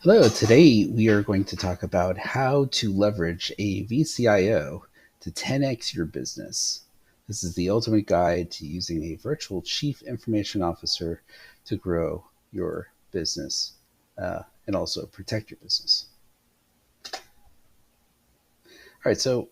Hello, today we are going to talk about how to leverage a vCIO to 10x your business. This is the ultimate guide to using a virtual chief information officer to grow your business and also protect your business. All right, so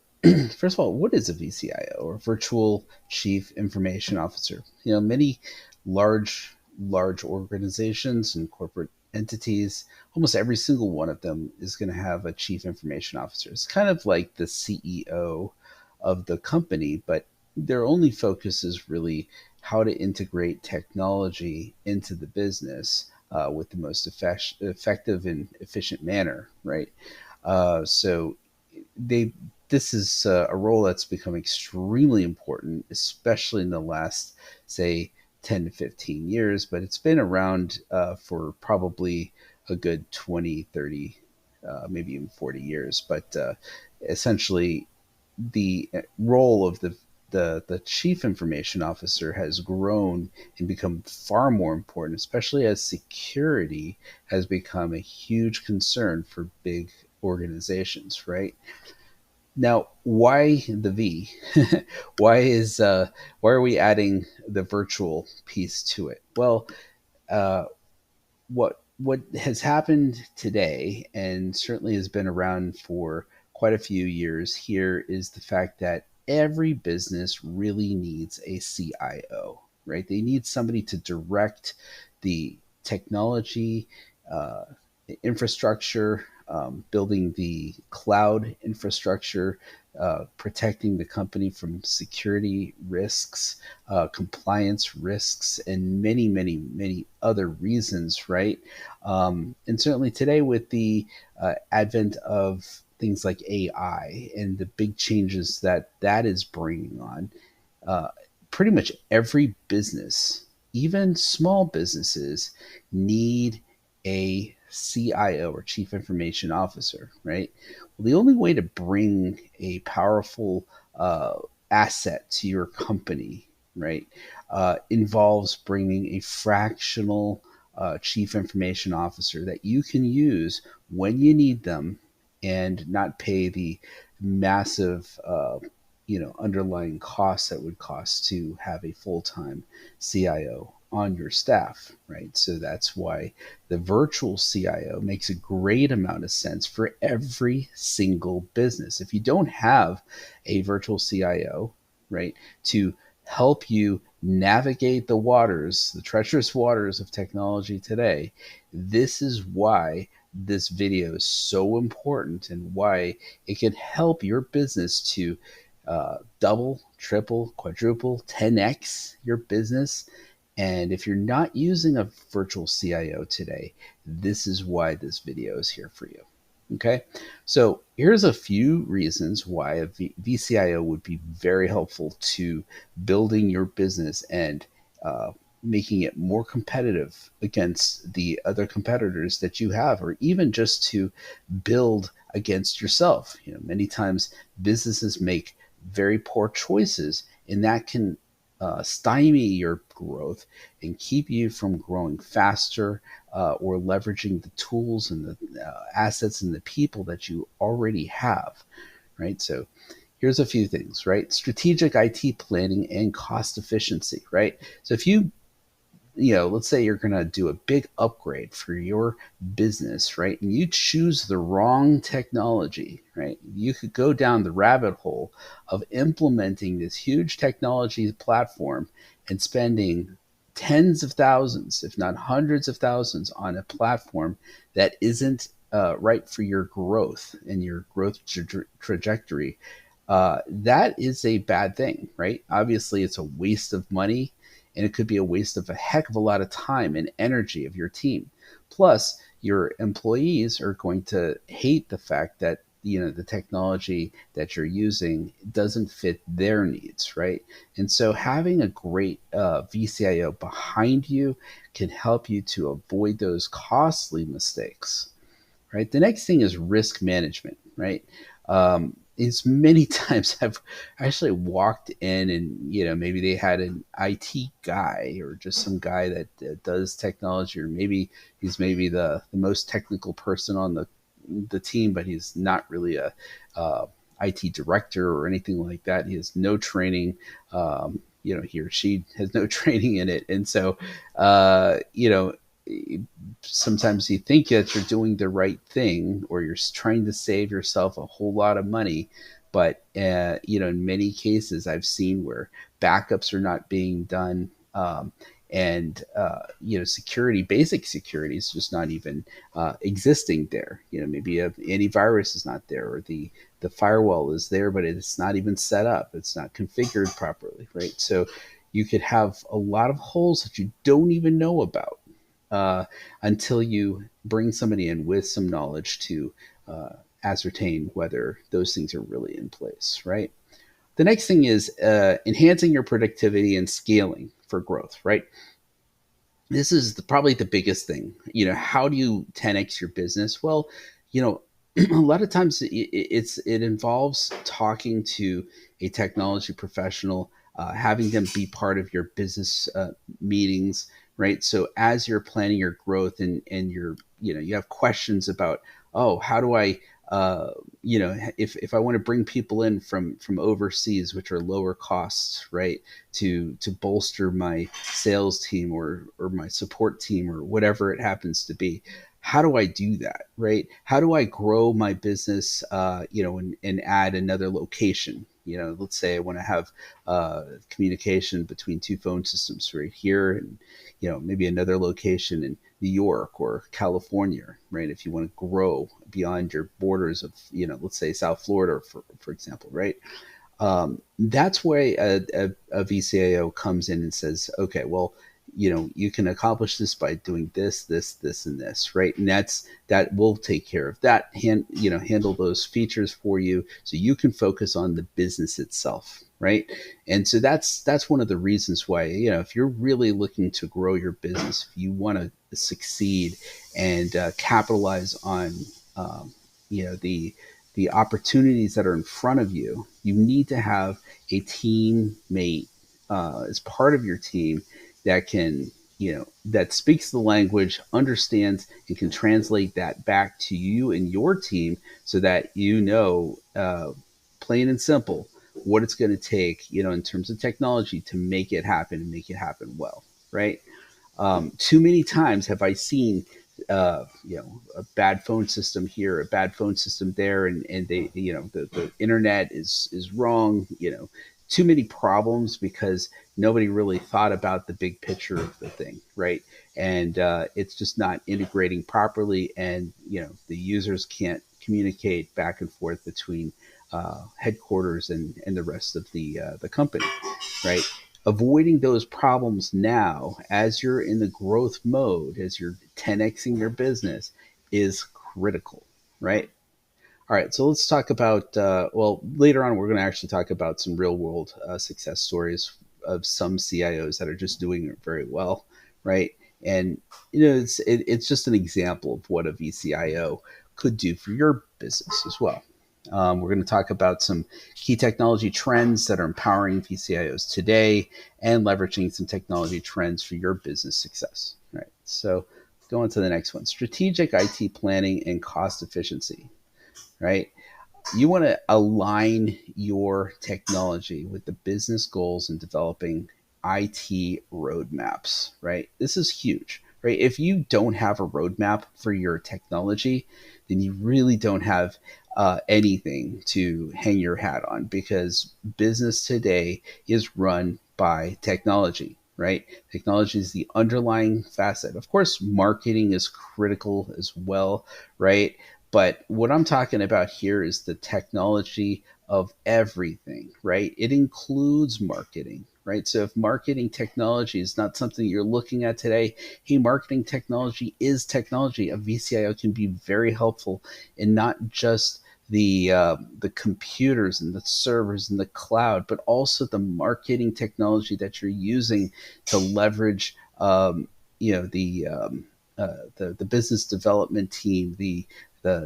first of all, what is a vCIO or virtual chief information officer? Many large organizations and corporate entities, almost every single one of them is going to have a chief information officer. It's kind of like the CEO of the company, but their only focus is really how to integrate technology into the business with the most effective and efficient manner, right? So they this is a role that's become extremely important, especially in the last, say, 10 to 15 years, but it's been around for probably a good 20, 30, maybe even 40 years. But essentially, the role of the chief information officer has grown and become far more important, especially as security has become a huge concern for big organizations, right? Now, why the V? why is why are we adding the virtual piece to it? Well, uh, what has happened today, and certainly has been around for quite a few years here, is the fact that every business really needs a CIO, right? They need somebody to direct the technology, uh, infrastructure, building the cloud infrastructure, protecting the company from security risks, compliance risks, and many, many, many other reasons, right? And certainly today, with the advent of things like AI and the big changes that that is bringing on, uh, pretty much every business, even small businesses, need a CIO or chief information officer, right? Well, the only way to bring a powerful asset to your company, right, involves bringing a fractional chief information officer that you can use when you need them and not pay the massive underlying costs that would cost to have a full-time CIO on your staff, right? So that's why the virtual CIO makes a great amount of sense for every single business. If you don't have a virtual CIO, right, to help you navigate the waters, the treacherous waters of technology today, this is why this video is so important and why it can help your business to double, triple, quadruple, 10x your business. And if you're not using a virtual CIO today, this is why this video is here for you. Okay, so here's a few reasons why a vCIO would be very helpful to building your business and making it more competitive against the other competitors that you have, or even just to build against yourself. Many times businesses make very poor choices, and that can stymie your growth and keep you from growing faster or leveraging the tools and the assets and the people that you already have, right? So here's a few things, right? Strategic IT planning and cost efficiency, right? So if let's say you're going to do a big upgrade for your business, right? And you choose the wrong technology, right? You could go down the rabbit hole of implementing this huge technology platform and spending tens of thousands, if not hundreds of thousands, on a platform that isn't right for your growth and your growth trajectory. That is a bad thing, right? Obviously, it's a waste of money, and it could be a waste of a heck of a lot of time and energy of your team. Plus, your employees are going to hate the fact that the technology that you're using doesn't fit their needs, right? And so having a great vCIO behind you can help you to avoid those costly mistakes, right? The next thing is risk management, right? it's many times I've actually walked in and, maybe they had an IT guy or just some guy that does technology, or maybe he's maybe the most technical person on the team, but he's not really a IT director or anything like that. He has no training. He or she has no training in it. And so, sometimes you think that you're doing the right thing, or you're trying to save yourself a whole lot of money, but in many cases I've seen where backups are not being done, and security, basic security is just not even existing there. Maybe a antivirus is not there, or the firewall is there, but it's not even set up, it's not configured properly, right? So you could have a lot of holes that you don't even know about, uh, until you bring somebody in with some knowledge to uh, ascertain whether those things are really in place, right? The next thing is enhancing your productivity and scaling for growth, right? This is probably the biggest thing. How do you 10x your business? Well, you know, a lot of times it involves talking to a technology professional, having them be part of your business meetings, right? So as you're planning your growth, and you have questions about, oh, how do I uh, if I want to bring people in from overseas, which are lower costs, right, to bolster my sales team, or my support team, or whatever it happens to be. How do I do that, right? How do I grow my business, and add another location? Let's say I want to have communication between two phone systems right here, and maybe another location in New York or California, right? If you want to grow beyond your borders of, let's say South Florida, for example, right? That's where a vCIO comes in and says, okay, well, you can accomplish this by doing this, this, and this, right? And that will take care of that, handle those features for you, so you can focus on the business itself, right? And so that's one of the reasons why, if you're really looking to grow your business, if you want to succeed and capitalize on, um, the opportunities that are in front of you, you need to have a teammate as part of your team that can, that speaks the language, understands, and can translate that back to you and your team, so that plain and simple, what it's going to take, in terms of technology, to make it happen, and make it happen well, right? Too many times have I seen, a bad phone system here, a bad phone system there, and they, the internet is wrong. Too many problems because nobody really thought about the big picture of the thing, right? And it's just not integrating properly, and the users can't communicate back and forth between headquarters and the rest of the company, right? Avoiding those problems now, as you're in the growth mode, as you're 10xing your business, is critical, right? All right, so let's talk about, well, later on, we're going to actually talk about some real world success stories of some CIOs that are just doing it very well, right? And, it's just an example of what a vCIO could do for your business as well. We're going to talk about some key technology trends that are empowering vCIOs today, and leveraging some technology trends for your business success. Right. So, go on to the next one: strategic IT planning and cost efficiency. Right. You want to align your technology with the business goals and developing IT roadmaps, right? This is huge, right? If you don't have a roadmap for your technology, then you really don't have anything to hang your hat on, because business today is run by technology, right? Technology is the underlying facet. Of course, marketing is critical as well, right? But what I'm talking about here is the technology of everything, right? It includes marketing, right? So if marketing technology is not something you're looking at today, hey, marketing technology is technology. A vCIO can be very helpful in not just the computers and the servers and the cloud, but also the marketing technology that you're using to leverage, you know, the business development team,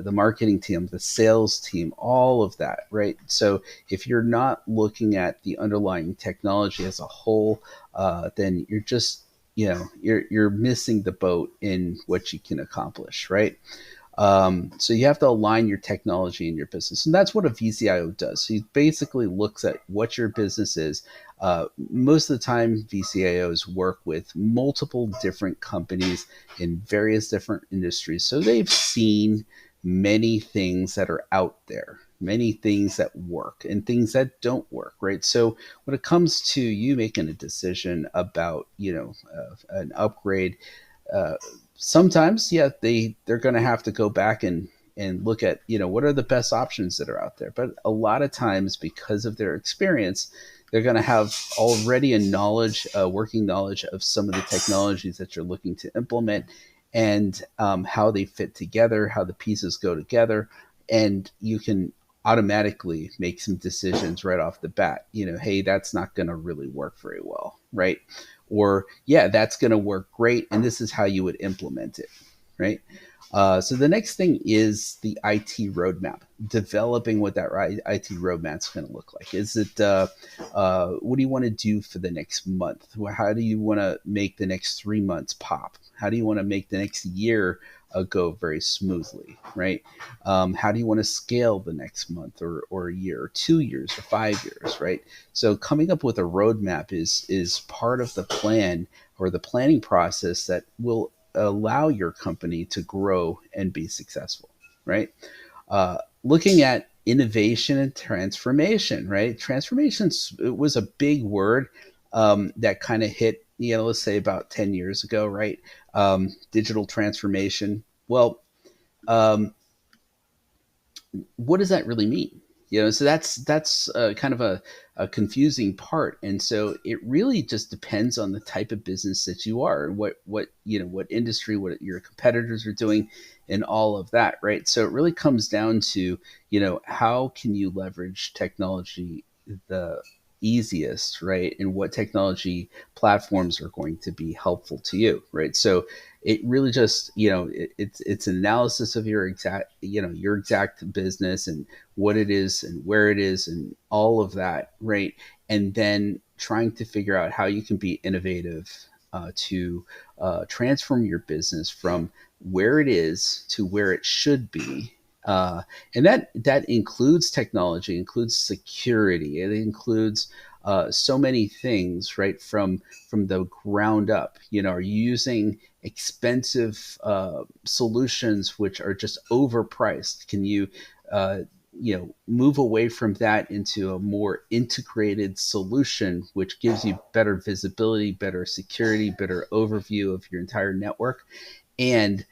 the marketing team, the sales team, all of that, right? So if you're not looking at the underlying technology as a whole, then you're just, you're missing the boat in what you can accomplish, right? So you have to align your technology in your business, and that's what a vCIO does. He basically looks at what your business is. Most of the time, vCIOs work with multiple different companies in various different industries, so they've seen many things that are out there, many things that work and things that don't work, right? So when it comes to you making a decision about, an upgrade, uh, sometimes, yeah, they're going to have to go back and look at, what are the best options that are out there. But a lot of times, because of their experience, they're going to have already a working knowledge of some of the technologies that you're looking to implement, and how they fit together, how the pieces go together, and you can automatically make some decisions right off the bat. Hey, that's not going to really work very well, right? Or, yeah, that's going to work great, and this is how you would implement it, right? So the next thing is the IT roadmap, developing what that IT roadmap is going to look like. Is it, what do you want to do for the next month? How do you want to make the next 3 months pop? How do you want to make the next year go very smoothly, right? How do you want to scale the next month, or a year, or 2 years, or 5 years, right? So coming up with a roadmap is part of the plan, or the planning process, that will allow your company to grow and be successful, right? Looking at innovation and transformation, right? Transformation was a big word that kind of hit, let's say about 10 years ago, right? Digital transformation. Well, um, what does that really mean? So that's kind of a confusing part, and so it really just depends on the type of business that you are, and what industry, what your competitors are doing, and all of that, right? So it really comes down to, how can you leverage technology the easiest, right? And what technology platforms are going to be helpful to you, right? So it really just, it's an analysis of your exact business, and what it is and where it is and all of that, right? And then trying to figure out how you can be innovative, to transform your business from where it is to where it should be. And that includes technology, includes security, it includes so many things, right? From the ground up. Are you using expensive solutions which are just overpriced? Can you, move away from that into a more integrated solution, which gives you better visibility, better security, better overview of your entire network, and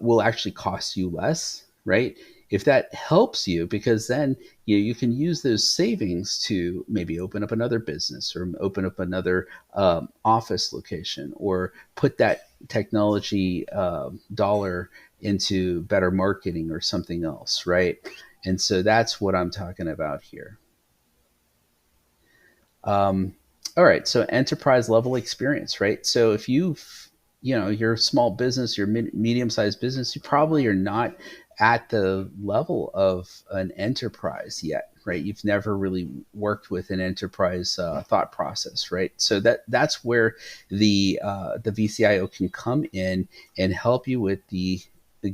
will actually cost you less, right? If that helps you, because then you can use those savings to maybe open up another business, or open up another office location, or put that technology dollar into better marketing or something else, right? And so that's what I'm talking about here. Um, all right, so enterprise level experience, right? So if you're a small business, you're medium sized business, you probably are not at the level of an enterprise yet, right? You've never really worked with an enterprise thought process, right? So that's where the vCIO can come in and help you with the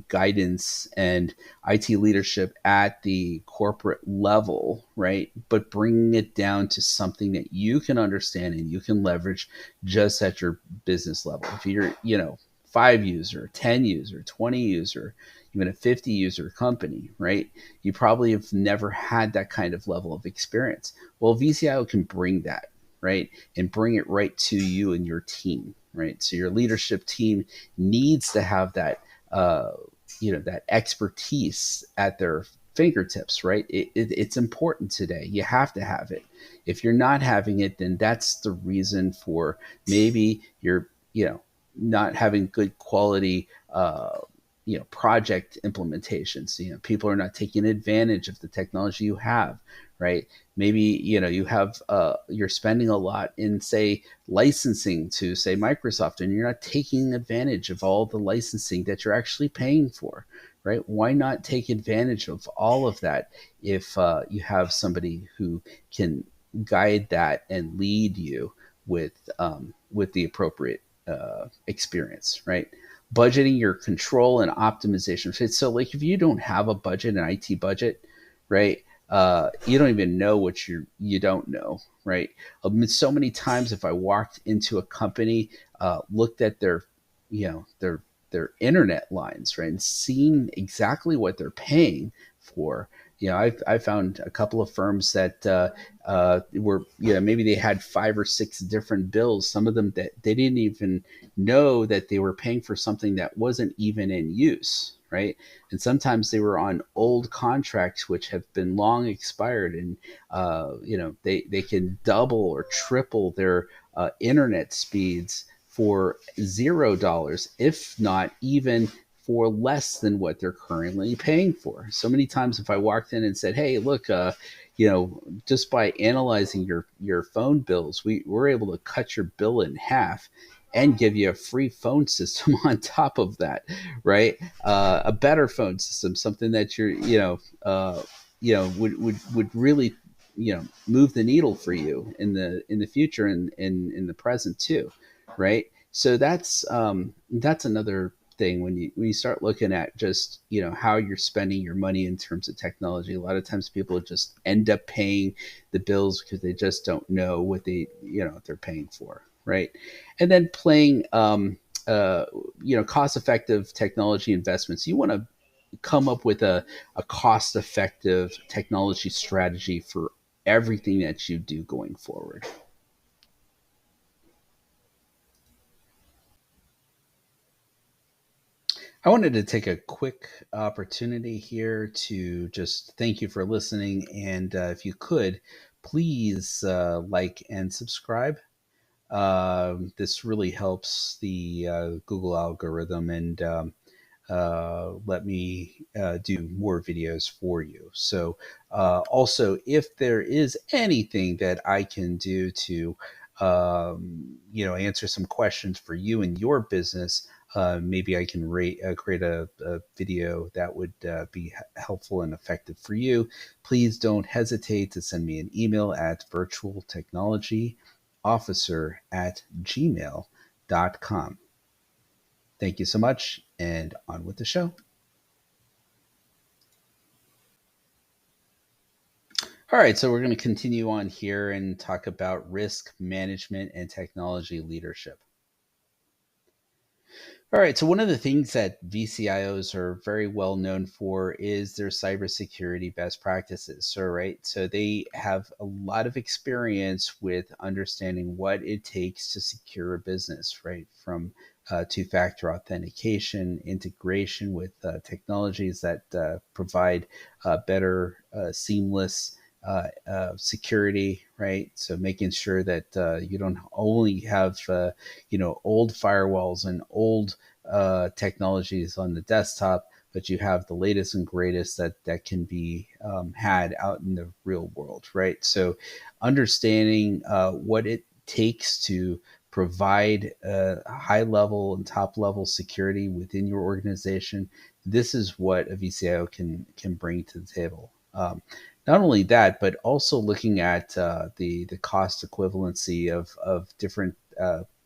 guidance and IT leadership at the corporate level, right? But bringing it down to something that you can understand and you can leverage just at your business level. If you're, 5 user, 10 user, 20 user, even a 50 user company, right? You probably have never had that kind of level of experience. Well, vCIO can bring that, right? And bring it right to you and your team, right? So your leadership team needs to have that that expertise at their fingertips, right? It's important today. You have to have it. If you're not having it, then that's the reason for maybe you're, not having good quality, project implementations. People are not taking advantage of the technology you have, right? Maybe you have you're spending a lot in, say, licensing to, say, Microsoft, and you're not taking advantage of all the licensing that you're actually paying for, right? Why not take advantage of all of that if you have somebody who can guide that and lead you with the appropriate experience, right? Budgeting your control and optimization. So, like, if you don't have a budget, an IT budget, right? You don't even know what you don't know, right? So many times, if I walked into a company, looked at their, you know, their internet lines, right, and seen exactly what they're paying for. I found a couple of firms that were, maybe they had 5 or 6 different bills. Some of them that they didn't even know that they were paying for something that wasn't even in use, right? And sometimes they were on old contracts which have been long expired, and they can double or triple their internet speeds for $0, if not even for less than what they're currently paying for. So many times, if I walked in and said, "Hey, look, just by analyzing your phone bills, we're able to cut your bill in half and give you a free phone system on top of that," right? A better phone system, something that would really move the needle for you in the future and in the present too, right? So that's another thing when you start looking at just how you're spending your money in terms of technology. A lot of times people just end up paying the bills because they just don't know what they're paying for, right? And then playing cost effective technology investments. You want to come up with a cost effective technology strategy for everything that you do going forward. I wanted to take a quick opportunity here to just thank you for listening. And if you could, please like and subscribe. This really helps the Google algorithm and let me do more videos for you. So, also, if there is anything that I can do to, answer some questions for you and your business, maybe I can create a video that would be helpful and effective for you. Please don't hesitate to send me an email at virtualtechnologyofficer@gmail.com. Thank you so much, and on with the show. All right, so we're going to continue on here and talk about risk management and technology leadership. All right, so one of the things that vCIOs are very well known for is their cybersecurity best practices. So they have a lot of experience with understanding what it takes to secure a business, right? From two-factor authentication, integration with technologies that provide better, seamless security, right? So making sure that you don't only have old firewalls and old technologies on the desktop, but you have the latest and greatest that can be had out in the real world, right? So understanding what it takes to provide high level and top level security within your organization. This is what a VCIO can bring to the table. Not only that, but also looking at the cost equivalency of different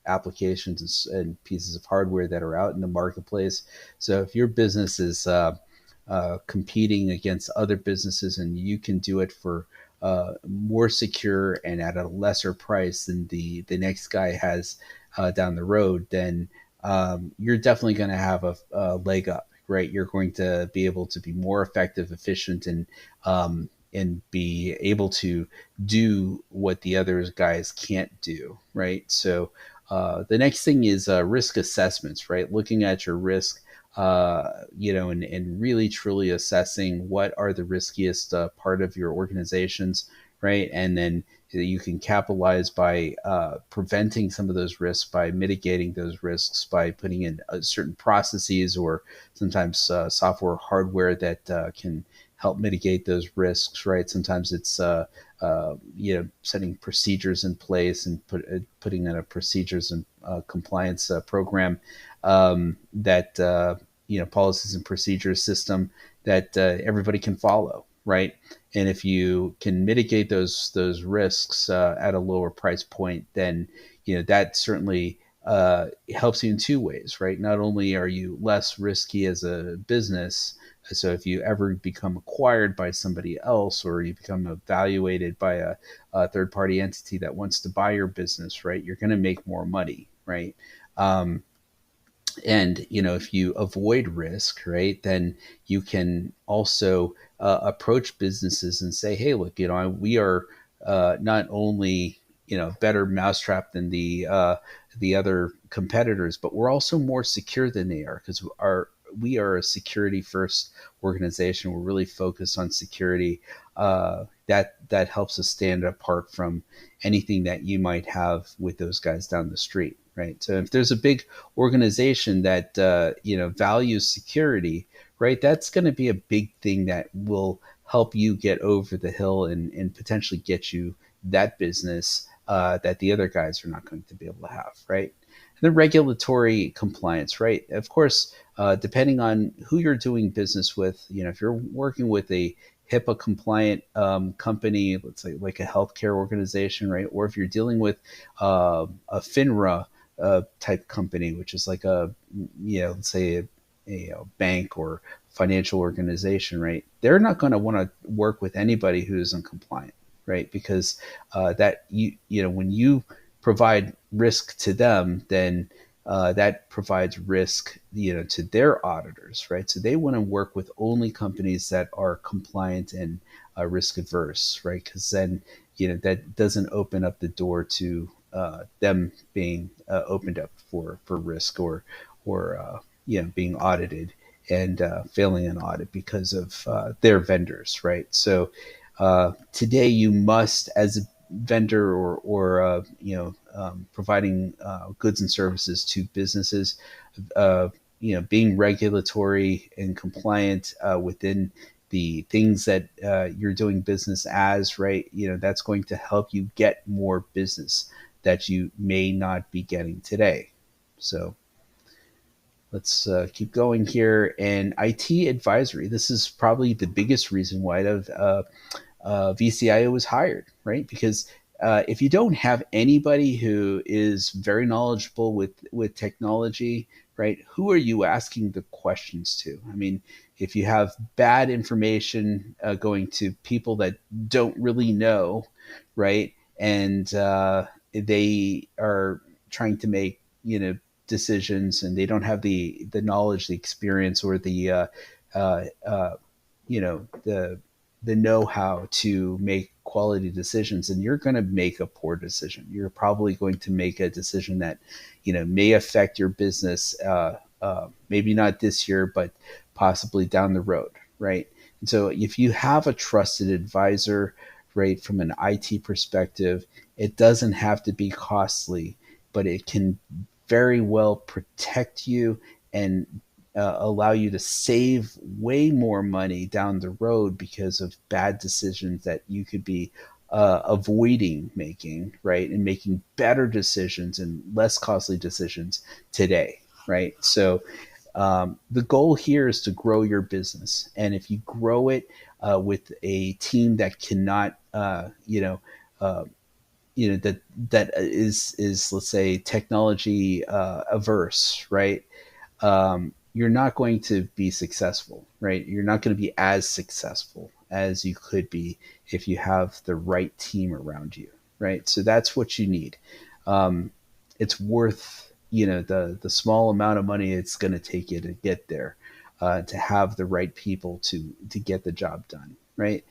applications and pieces of hardware that are out in the marketplace. So if your business is competing against other businesses and you can do it for more secure and at a lesser price than the next guy has down the road, then you're definitely going to have a leg up, right? You're going to be able to be more effective, efficient, and be able to do what the other guys can't do, right? So the next thing is risk assessments, right? Looking at your risk, and really truly assessing what are the riskiest part of your organizations, right? And then You can capitalize by preventing some of those risks, by mitigating those risks, by putting in certain processes or sometimes software, hardware that can help mitigate those risks. Right? Sometimes it's setting procedures in place and putting in a procedures and compliance program that policies and procedures system that everybody can follow, right? And if you can mitigate those risks at a lower price point, then that certainly helps you in two ways, right? Not only are you less risky as a business, so if you ever become acquired by somebody else or you become evaluated by a third party entity that wants to buy your business, right, you're going to make more money, right? And if you avoid risk, right, then you can also approach businesses and say, hey, look, we are not only better mousetrap than the other competitors, but we're also more secure than they are because we are a security first organization. We're really focused on security. That helps us stand apart from anything that you might have with those guys down the street, right? So if there's a big organization that values security, right, that's going to be a big thing that will help you get over the hill and potentially get you that business that the other guys are not going to be able to have, right? And the regulatory compliance, right? Of course, depending on who you're doing business with, if you're working with a HIPAA compliant company, let's say like a healthcare organization, right? Or if you're dealing with a FINRA type company, which is like let's say a bank or financial organization, right? They're not going to want to work with anybody who isn't compliant, right? Because that when you provide risk to them, then that provides risk, to their auditors, right? So they want to work with only companies that are compliant and risk averse, right? Because then, that doesn't open up the door to them being opened up for risk or being audited and failing an audit because of their vendors, right? So today you must, as a vendor or providing goods and services to businesses, being regulatory and compliant within the things that you're doing business as, right? That's going to help you get more business that you may not be getting today. So let's keep going here. And IT advisory. This is probably the biggest reason why vCIO was hired, right? Because if you don't have anybody who is very knowledgeable with technology, right, who are you asking the questions to? I mean, if you have bad information going to people that don't really know, right, and they are trying to make decisions and they don't have the knowledge, the experience, or uh, uh, the know-how to make quality decisions, and you're going to make a poor decision. You're probably going to make a decision that may affect your business, maybe not this year, but possibly down the road, right? And so if you have a trusted advisor, right, from an IT perspective, it doesn't have to be costly, but it can very well protect you and allow you to save way more money down the road because of bad decisions that you could be avoiding making, right? And making better decisions and less costly decisions today, right? So the goal here is to grow your business. And if you grow it with a team that cannot, that is let's say technology averse, right? You're not going to be successful, right? You're not going to be as successful as you could be if you have the right team around you, right? So that's what you need. It's worth the small amount of money it's going to take you to get there, to have the right people to get the job done, right?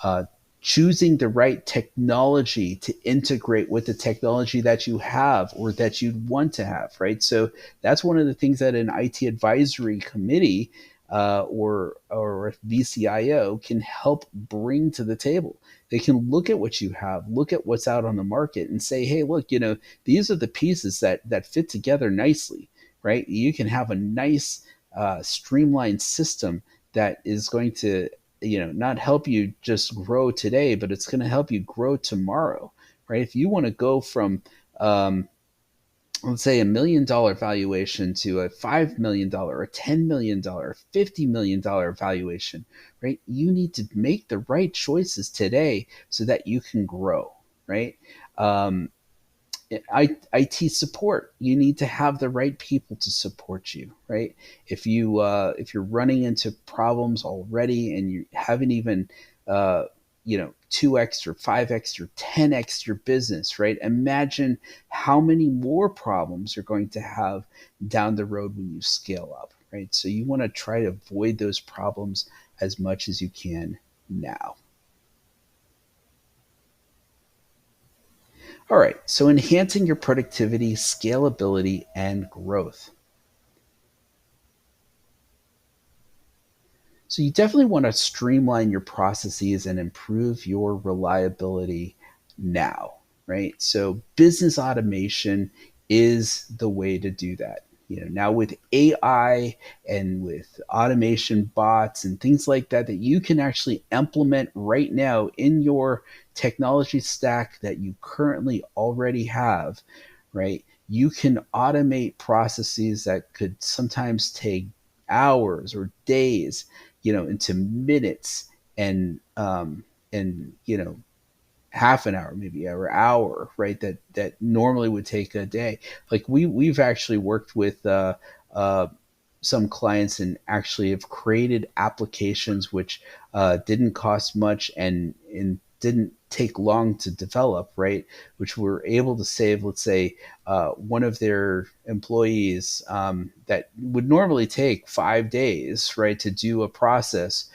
Uh, Choosing the right technology to integrate with the technology that you have or that you'd want to have, right? So that's one of the things that an IT advisory committee or a vCIO can help bring to the table. They can look at what you have, look at what's out on the market, and say, "Hey, look, these are the pieces that fit together nicely." Right? You can have a nice, streamlined system that is going to, not help you just grow today, but it's going to help you grow tomorrow. Right? If you want to go from let's say $1 million valuation to a $5 million, a $10 million, $50 million valuation, right? You need to make the right choices today so that you can grow, right? Um, IT support, you need to have the right people to support you, right? If you're running into problems already and you haven't even 2x or 5x or 10x your business, right? Imagine how many more problems you're going to have down the road when you scale up, right? So you want to try to avoid those problems as much as you can now. All right, so enhancing your productivity, scalability, and growth. So you definitely want to streamline your processes and improve your reliability now, right? So business automation is the way to do that. Now with AI and with automation bots and things like that that you can actually implement right now in your technology stack that you currently already have, right? You can automate processes that could sometimes take hours or days, into minutes and half an hour maybe or hour, right? That normally would take a day. Like we've actually worked with uh, some clients and actually have created applications which didn't cost much and didn't take long to develop, right? Which were able to save, let's say, one of their employees that would normally take 5 days, right, to do a process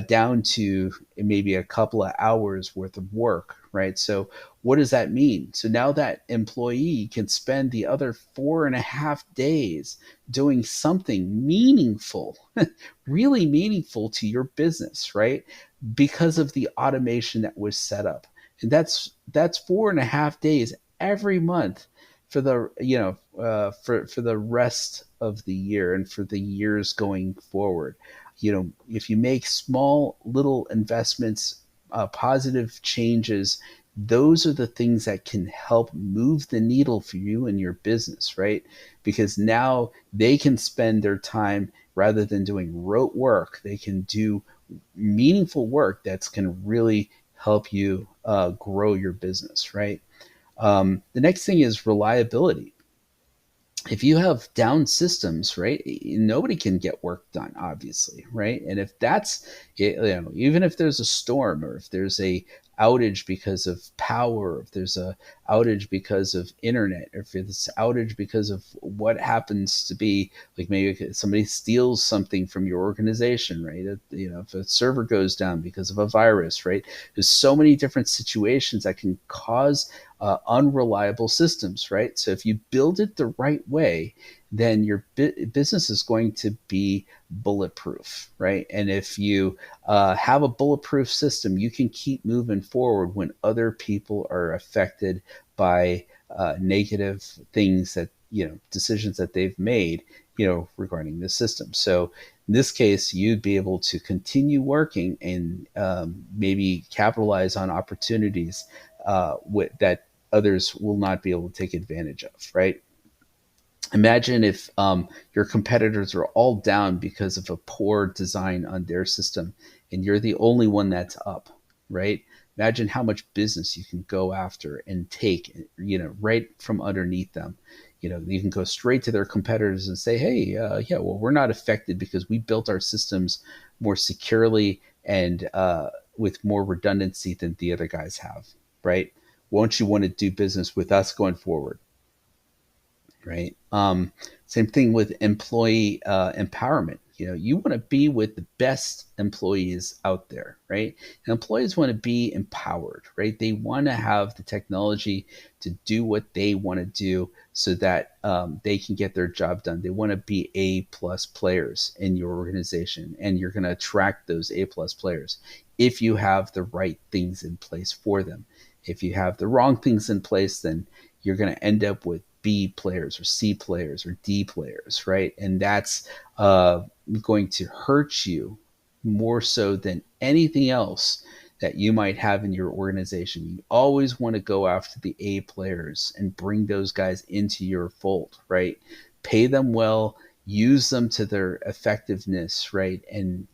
down to maybe a couple of hours worth of work, right? So, what does that mean? So now that employee can spend the other 4.5 days doing something meaningful, really meaningful to your business, right? Because of the automation that was set up. And that's 4.5 days every month for the for the rest of the year and for the years going forward. If you make small little investments, positive changes, those are the things that can help move the needle for you and your business, right? Because now they can spend their time rather than doing rote work, they can do meaningful work that's going to really help you grow your business, right? The next thing is reliability. If you have down systems, right, nobody can get work done, obviously, right? And if that's even if there's a storm or if there's a outage because of power, if there's a outage because of internet, or if it's outage because of what happens to be, like maybe somebody steals something from your organization, right? If a server goes down because of a virus, right? There's so many different situations that can cause unreliable systems, right? So if you build it the right way, then your business is going to be bulletproof, right? And if you have a bulletproof system, you can keep moving forward when other people are affected by negative things that, decisions that they've made, regarding the system. So in this case, you'd be able to continue working and maybe capitalize on opportunities that others will not be able to take advantage of, right? Imagine if your competitors are all down because of a poor design on their system and you're the only one that's up, right? Imagine how much business you can go after and take, right from underneath them. You can go straight to their competitors and say, hey, yeah, well, we're not affected because we built our systems more securely and with more redundancy than the other guys have, right? Won't you want to do business with us going forward? Right. Same thing with employee empowerment. You want to be with the best employees out there, right? And employees want to be empowered, right? They want to have the technology to do what they want to do so that they can get their job done. They want to be A plus players in your organization, and you're going to attract those A plus players if you have the right things in place for them. If you have the wrong things in place, then you're going to end up with B players or C players or D players, right? And that's going to hurt you more so than anything else that you might have in your organization. You always want to go after the A players and bring those guys into your fold, right? Pay them well, use them to their effectiveness, right? And,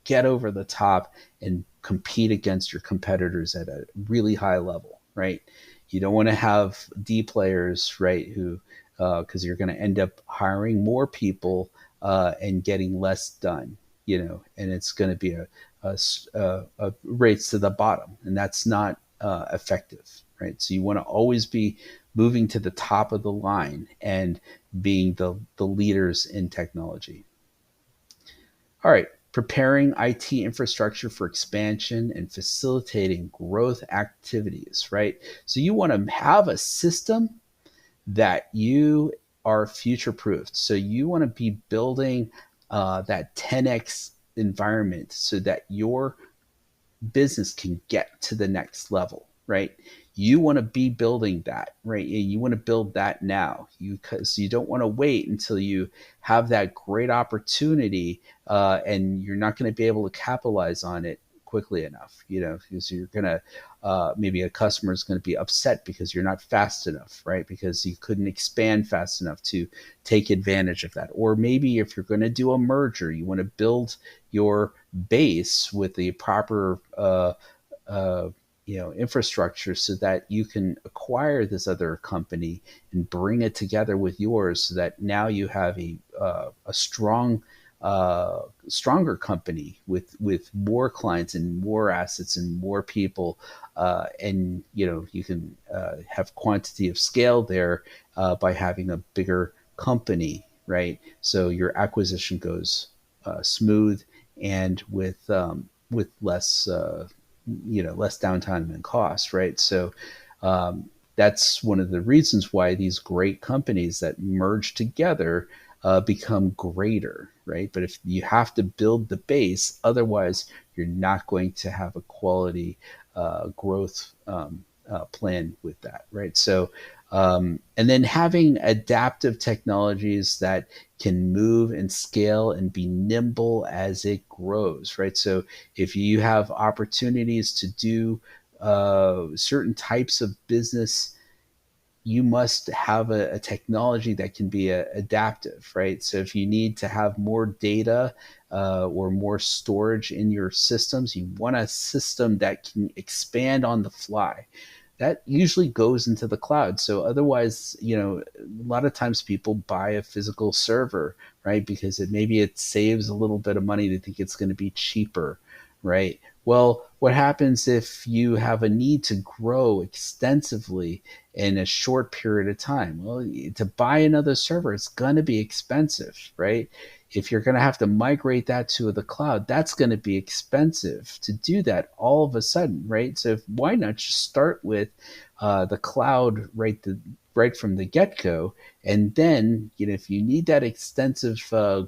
get over the top and compete against your competitors at a really high level, right? You don't want to have D players, right? Who, because you're going to end up hiring more people and getting less done, and it's going to be a race to the bottom, and that's not effective, right? So you want to always be moving to the top of the line and being the leaders in technology. All right, preparing IT infrastructure for expansion and facilitating growth activities, right? So you want to have a system that you are future proofed. So you want to be building that 10x environment so that your business can get to the next level, right? You want to be building that, right? You want to build that now, because you don't want to wait until you have that great opportunity, and you're not going to be able to capitalize on it quickly enough, because you're going to maybe a customer is going to be upset because you're not fast enough, right? Because you couldn't expand fast enough to take advantage of that. Or maybe if you're going to do a merger, you want to build your base with the proper uh, infrastructure so that you can acquire this other company and bring it together with yours, so that now you have a stronger company with more clients and more assets and more people, and you can have quantity of scale there by having a bigger company, right? So your acquisition goes smooth and with less downtime and cost, right? So that's one of the reasons why these great companies that merge together become greater, right? But if you have to build the base, otherwise you're not going to have a quality growth plan with that, right? So, and then having adaptive technologies that can move and scale and be nimble as it grows, right? So if you have opportunities to do certain types of business, you must have a technology that can be adaptive, right? So if you need to have more data or more storage in your systems, you want a system that can expand on the fly. That usually goes into the cloud. So otherwise, a lot of times people buy a physical server, right? Because maybe it saves a little bit of money. They think it's going to be cheaper, right? Well, what happens if you have a need to grow extensively in a short period of time? Well, to buy another server, it's going to be expensive, right? If you're going to have to migrate that to the cloud, that's going to be expensive to do that all of a sudden, right? So why not just start with the cloud right from the get-go, and then if you need that extensive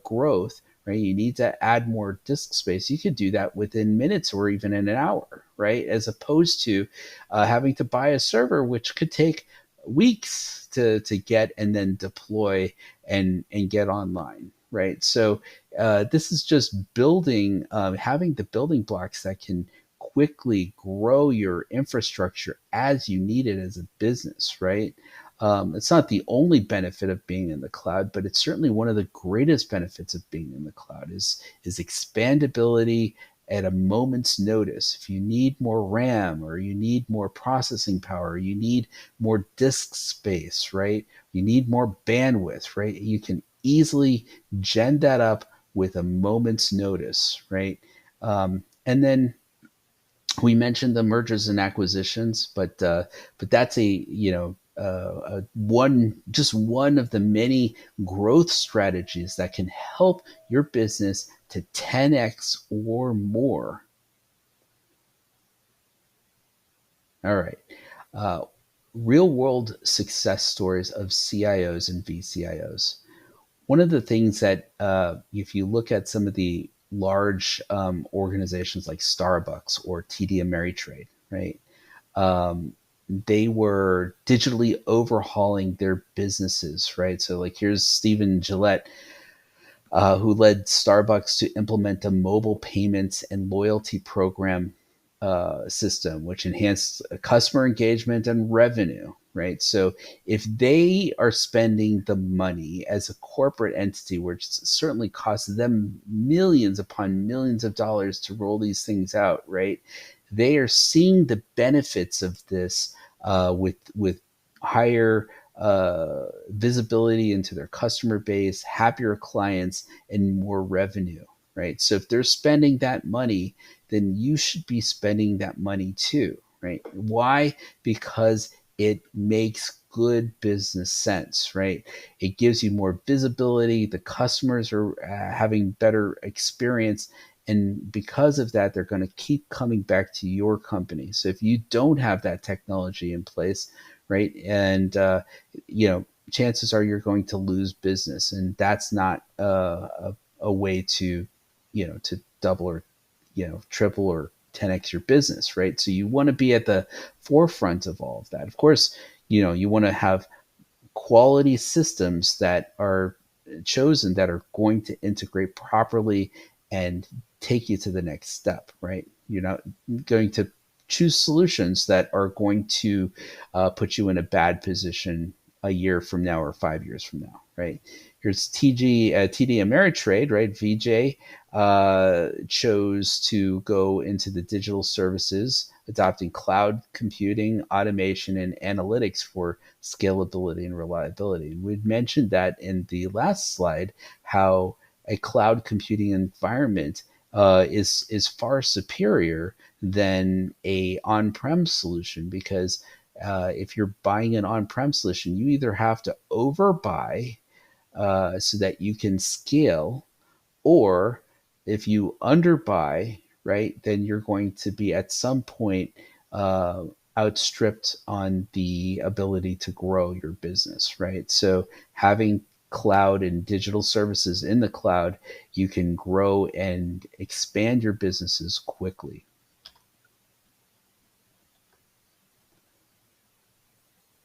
growth, right, you need to add more disk space, you could do that within minutes or even in an hour, right? As opposed to having to buy a server, which could take weeks to get and then deploy and get online, right? So this is just building, having the building blocks that can quickly grow your infrastructure as you need it as a business, right? It's not the only benefit of being in the cloud, but it's certainly one of the greatest benefits of being in the cloud is expandability at a moment's notice. If you need more RAM, or you need more processing power, you need more disk space, right? You need more bandwidth, right? You can easily gen that up with a moment's notice, right? And then we mentioned the mergers and acquisitions, but that's a just one of the many growth strategies that can help your business to 10x or more. All right. Uh, Real world success stories of CIOs and vCIOs. One of the things that, if you look at some of the large organizations like Starbucks or TD Ameritrade, right? They were digitally overhauling their businesses, right? So, like, here's Stephen Gillette, who led Starbucks to implement a mobile payments and loyalty program system, which enhanced customer engagement and revenue, right? So if they are spending the money as a corporate entity, which certainly costs them millions upon millions of dollars to roll these things out, right? They are seeing the benefits of this with higher visibility into their customer base, happier clients, and more revenue, right? So if they're spending that money, then you should be spending that money too, right? Why? Because it makes good business sense, right? It gives you more visibility. The customers are having better experience. And because of that, they're going to keep coming back to your company. So if you don't have that technology in place, right, and chances are you're going to lose business, and that's not a way to, to double or, triple or 10x your business, right? So you want to be at the forefront of all of that. Of course, you want to have quality systems that are chosen that are going to integrate properly and take you to the next step, right? You're not going to choose solutions that are going to put you in a bad position a year from now or 5 years from now, right? Here's TD Ameritrade, right? VJ chose to go into the digital services, adopting cloud computing, automation, and analytics for scalability and reliability. We'd mentioned that in the last slide, how a cloud computing environment is far superior than a on-prem solution, because if you're buying an on-prem solution, you either have to overbuy so that you can scale, or if you underbuy, right, then you're going to be at some point uh, outstripped on the ability to grow your business, right? So having cloud and digital services in the cloud, you can grow and expand your businesses quickly.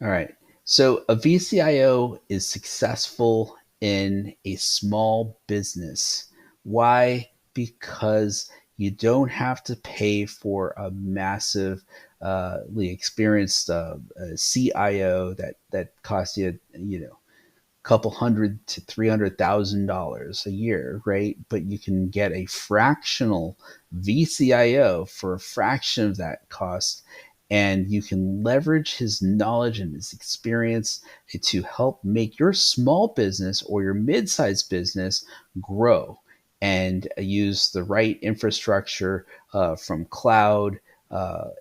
All right. So a vCIO is successful in a small business. Why? Because you don't have to pay for a massive, experienced CIO that costs you, couple hundred to $300,000 a year, right? But you can get a fractional vCIO for a fraction of that cost, and you can leverage his knowledge and his experience to help make your small business or your mid-sized business grow, and use the right infrastructure from cloud,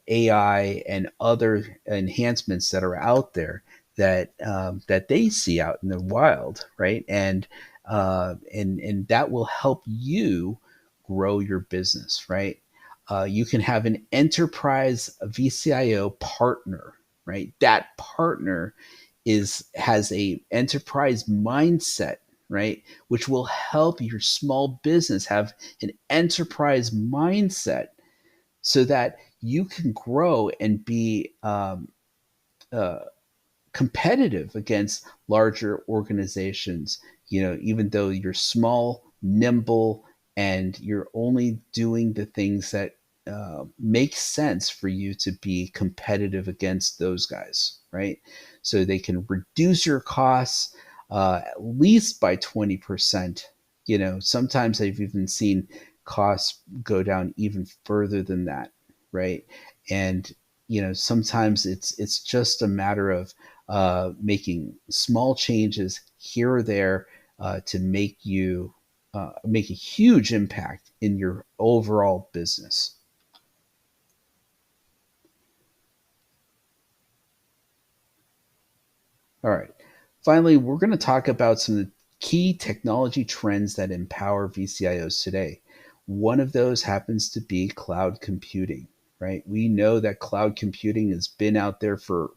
AI, and other enhancements that are out there that they see out in the wild, right? And that will help you grow your business, right? You can have an enterprise vCIO partner, right? That partner has a enterprise mindset, right? Which will help your small business have an enterprise mindset so that you can grow and be uh, competitive against larger organizations, even though you're small, nimble, and you're only doing the things that make sense for you to be competitive against those guys, right? So they can reduce your costs at least by 20%. Sometimes I've even seen costs go down even further than that, right? And sometimes it's just a matter of making small changes here or there to make a huge impact in your overall business. All right. Finally, we're going to talk about some of the key technology trends that empower VCIOs today. One of those happens to be cloud computing, right? We know that cloud computing has been out there for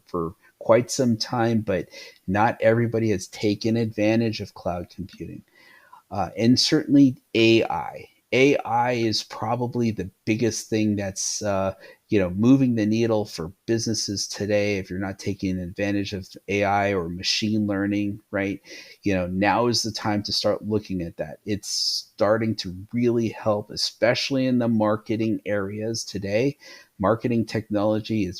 quite some time, but not everybody has taken advantage of cloud computing. And certainly AI. AI is probably the biggest thing that's moving the needle for businesses today. If you're not taking advantage of AI or machine learning, right? Now is the time to start looking at that. It's starting to really help, especially in the marketing areas today. Marketing technology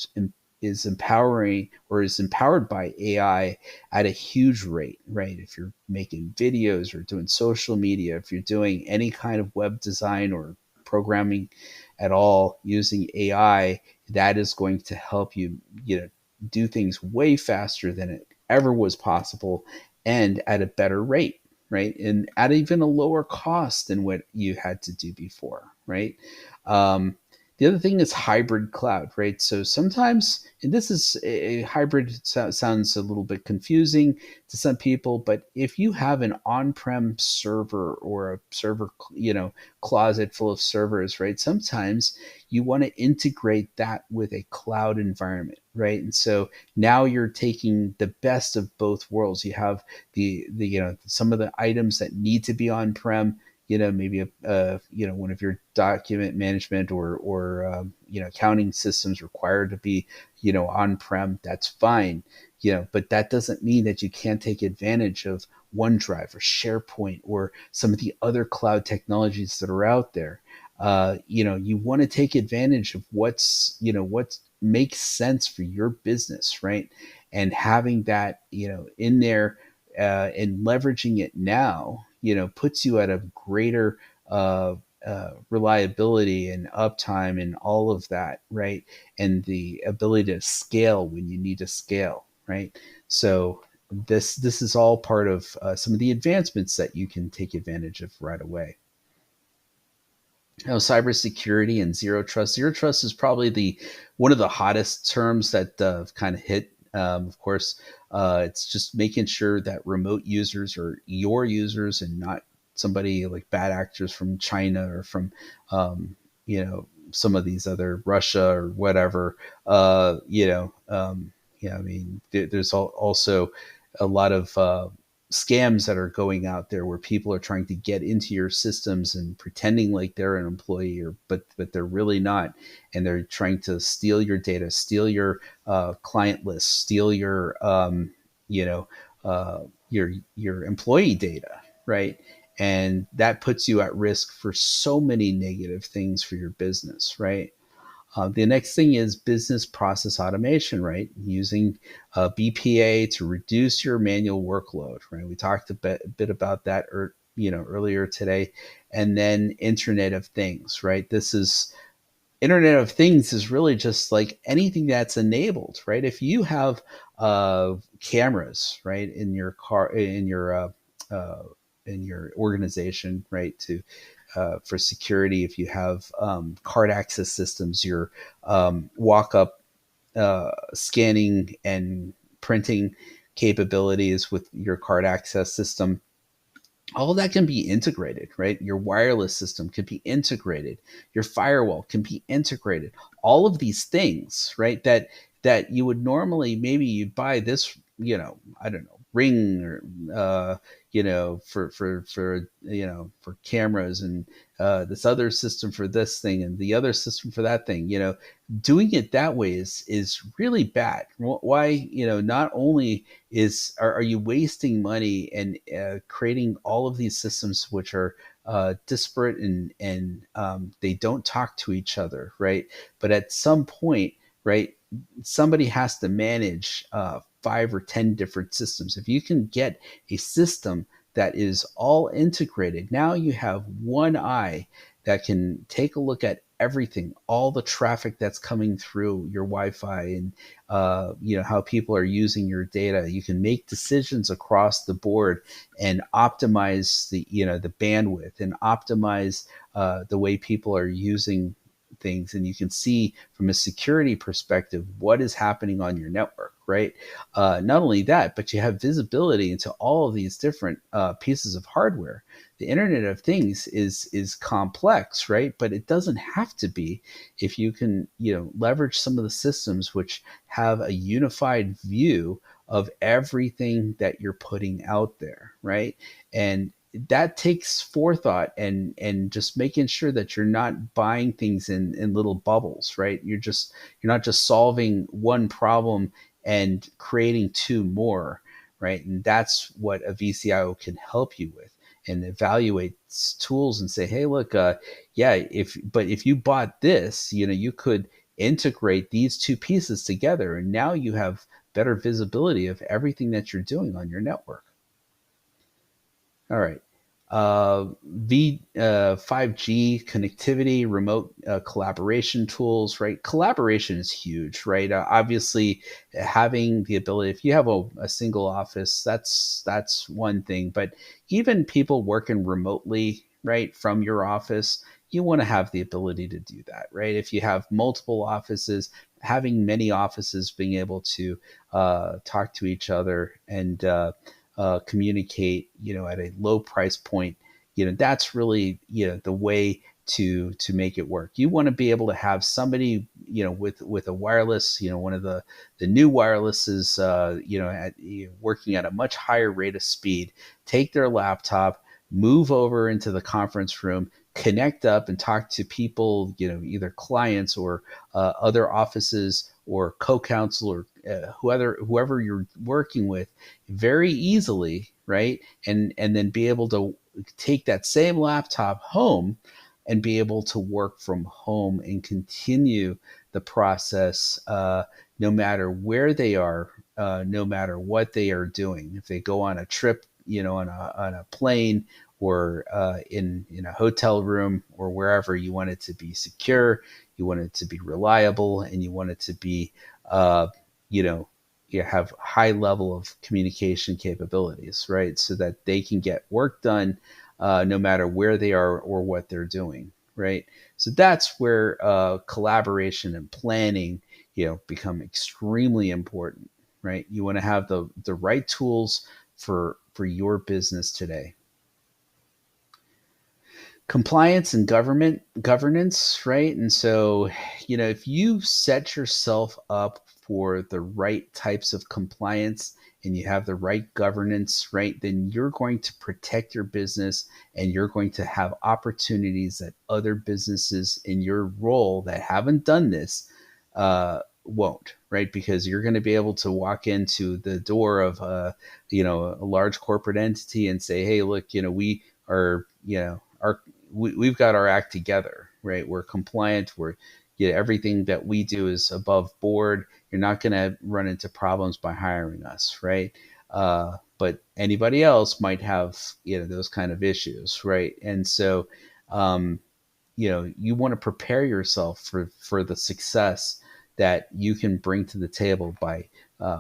is empowering or is empowered by AI at a huge rate, right? If you're making videos or doing social media, if you're doing any kind of web design or programming at all using AI, that is going to help you, do things way faster than it ever was possible and at a better rate, right? And at even a lower cost than what you had to do before, right? Um, the other thing is hybrid cloud, right? So sometimes, and this is a hybrid sounds a little bit confusing to some people, but if you have an on-prem server or a server, closet full of servers, right? Sometimes you want to integrate that with a cloud environment, right? And so now you're taking the best of both worlds. You have the some of the items that need to be on-prem, maybe one of your document management or accounting systems required to be on-prem. That's fine, but that doesn't mean that you can't take advantage of OneDrive or SharePoint or some of the other cloud technologies that are out there. You want to take advantage of what makes sense for your business, right? And having that in there and leveraging it now, puts you at a greater reliability and uptime and all of that, right? And the ability to scale when you need to scale, right? So this is all part of some of the advancements that you can take advantage of right away. Cybersecurity and zero trust. Zero trust is probably the one of the hottest terms that kind of hit. Of course, it's just making sure that remote users are your users and not somebody like bad actors from China or from some of these other Russia or whatever. Yeah, I mean, there's also a lot of scams that are going out there where people are trying to get into your systems and pretending like they're an employee or but they're really not, and they're trying to steal your data, steal your client list, steal your you know your employee data, right? And that puts you at risk for so many negative things for your business, right? The next thing is business process automation, right? Using BPA to reduce your manual workload, right? We talked a bit about that earlier today. And then Internet of Things, right? This is Internet of Things is really just like anything that's enabled, right? If you have cameras, right, in your car, uh, in your organization, right, to for security, if you have card access systems, your walk up scanning and printing capabilities with your card access system, all of that can be integrated, right? Your wireless system can be integrated. Your firewall can be integrated. All of these things, right? That you would normally maybe you buy this, I don't know, ring or for cameras and this other system for this thing and the other system for that thing. Doing it that way is really bad. Why? Not only are you wasting money and creating all of these systems which are disparate and they don't talk to each other, right? But at some point, right, somebody has to manage 5 or 10 different systems. If you can get a system that is all integrated, now you have one eye that can take a look at everything, all the traffic that's coming through your Wi-Fi, and how people are using your data. You can make decisions across the board and optimize the bandwidth and optimize the way people are using things, and you can see from a security perspective what is happening on your network. right? Not only that, but you have visibility into all of these different pieces of hardware. The Internet of Things is complex, right? But it doesn't have to be if you can, leverage some of the systems which have a unified view of everything that you're putting out there, right? And that takes forethought and just making sure that you're not buying things in little bubbles, right? You're not just solving one problem and creating two more, right? And that's what a vCIO can help you with, and evaluate tools and say, hey, look, yeah, if you bought this, you could integrate these two pieces together, and now you have better visibility of everything that you're doing on your network. All right. 5G connectivity, remote collaboration tools, right? Collaboration is huge, right? Obviously, having the ability, if you have a single office, that's one thing. But even people working remotely, right, from your office, you want to have the ability to do that, right? If you have multiple offices, having many offices, being able to talk to each other and communicate, at a low price point, that's really, the way to make it work. You want to be able to have somebody, with a wireless, one of the new wirelesses, working at a much higher rate of speed, take their laptop, move over into the conference room, connect up and talk to people, either clients or other offices or co-counsel or whoever you're working with, very easily, right? And then be able to take that same laptop home and be able to work from home and continue the process, no matter where they are, no matter what they are doing. If they go on a trip, on a plane, or in a hotel room, or wherever, you want it to be secure, you want it to be reliable, and you want it to be, you know, you have high level of communication capabilities, right? So that they can get work done, no matter where they are or what they're doing, right? So that's where collaboration and planning, become extremely important, right? You want to have the right tools for your business today. Compliance and governance, right? And so, if you set yourself up for the right types of compliance and you have the right governance, right, then you're going to protect your business, and you're going to have opportunities that other businesses in your role that haven't done this won't, right? Because you're going to be able to walk into the door of a large corporate entity and say, hey, look, we are, we've got our act together, right? We're compliant. Everything that we do is above board. You're not going to run into problems by hiring us, right? But anybody else might have, those kind of issues, right? And so, um, you want to prepare yourself for the success that you can bring to the table by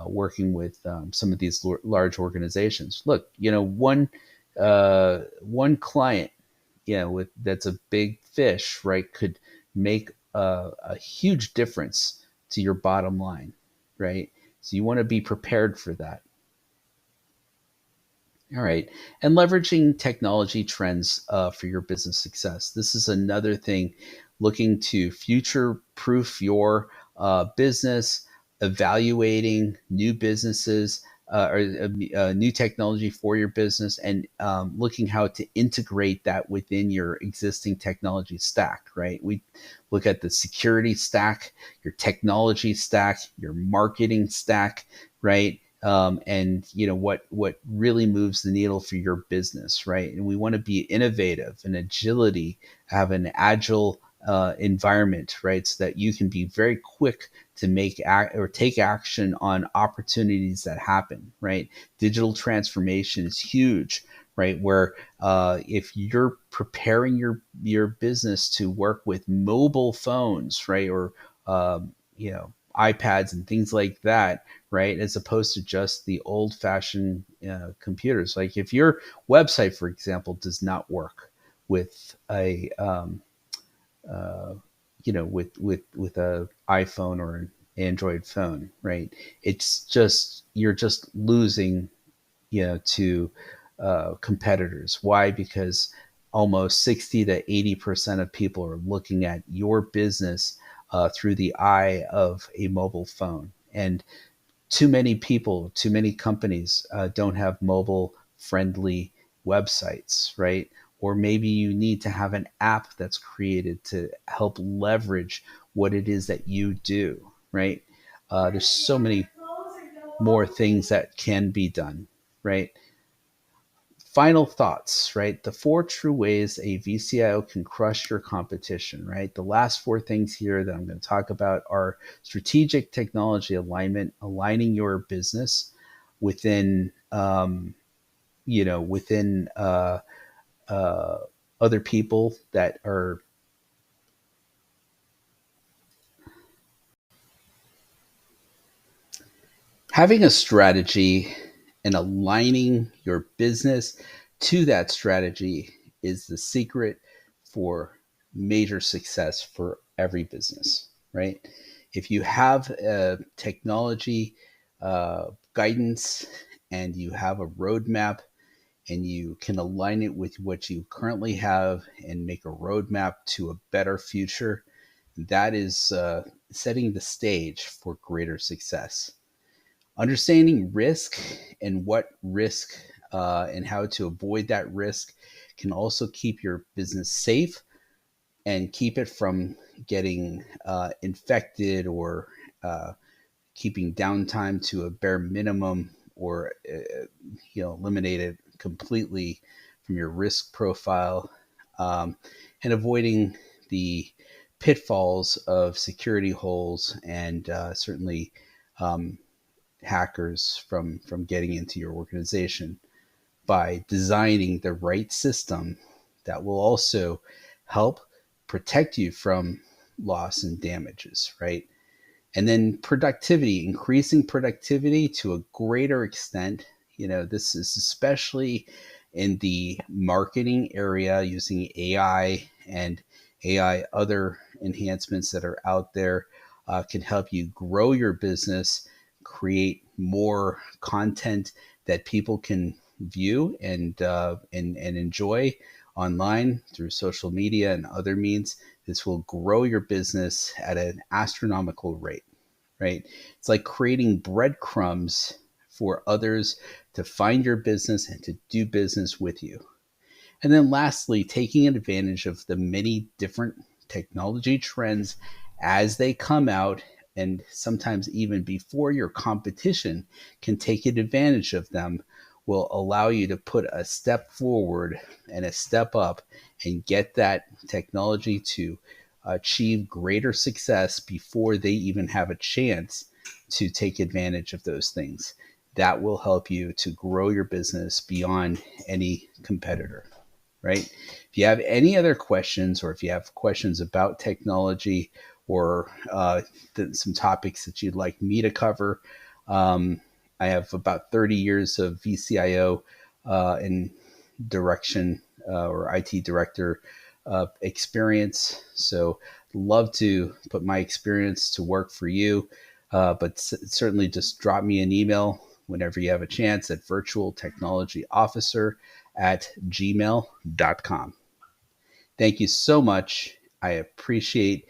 working with some of these large organizations. Look, one client, with that's a big fish, right, could make a huge difference to your bottom line, right? So you want to be prepared for that. All right. And leveraging technology trends for your business success. This is another thing, looking to future proof your business, evaluating new businesses, or new technology for your business, and looking how to integrate that within your existing technology stack, right? We look at the security stack, your technology stack, your marketing stack, right? And what really moves the needle for your business, right? And we want to be innovative and agility, have an agile environment, right? So that you can be very quick to or take action on opportunities that happen, right? Digital transformation is huge, right? Where if you're preparing your business to work with mobile phones, right, or iPads and things like that, right? As opposed to just the old fashioned computers. Like if your website, for example, does not work with a, uh, with a iPhone or Android phone, right? It's just, you're just losing, to competitors. Why? Because almost 60 to 80% of people are looking at your business through the eye of a mobile phone. And too many people, too many companies don't have mobile friendly websites, right? Or maybe you need to have an app that's created to help leverage what it is that you do, right? There's so many more things that can be done, right? Final thoughts, right? The four true ways a vCIO can crush your competition, right? The last four things here that I'm going to talk about are strategic technology alignment, aligning your business within, within uh, other people that are having a strategy and aligning your business to that strategy is the secret for major success for every business, right? If you have a technology guidance and you have a roadmap and you can align it with what you currently have and make a roadmap to a better future, that is setting the stage for greater success. Understanding risk and what risk and how to avoid that risk can also keep your business safe and keep it from getting infected or uh, keeping downtime to a bare minimum or eliminate it completely from your risk profile, and avoiding the pitfalls of security holes and certainly um, hackers from getting into your organization by designing the right system that will also help protect you from loss and damages, right? And then productivity, increasing productivity to a greater extent. This is especially in the marketing area using AI and AI, other enhancements that are out there can help you grow your business, create more content that people can view and enjoy online through social media and other means. This will grow your business at an astronomical rate, right? It's like creating breadcrumbs for others to find your business and to do business with you. And then lastly, taking advantage of the many different technology trends as they come out, and sometimes even before your competition can take advantage of them, will allow you to put a step forward and a step up and get that technology to achieve greater success before they even have a chance to take advantage of those things. That will help you to grow your business beyond any competitor, right? If you have any other questions, or if you have questions about technology or some topics that you'd like me to cover, um, I have about 30 years of vCIO in direction or IT director experience. So love to put my experience to work for you, but certainly just drop me an email whenever you have a chance at virtualtechnologyofficer@gmail.com. Thank you so much. I appreciate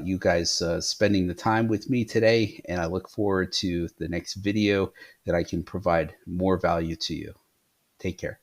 you guys spending the time with me today, and I look forward to the next video that I can provide more value to you. Take care.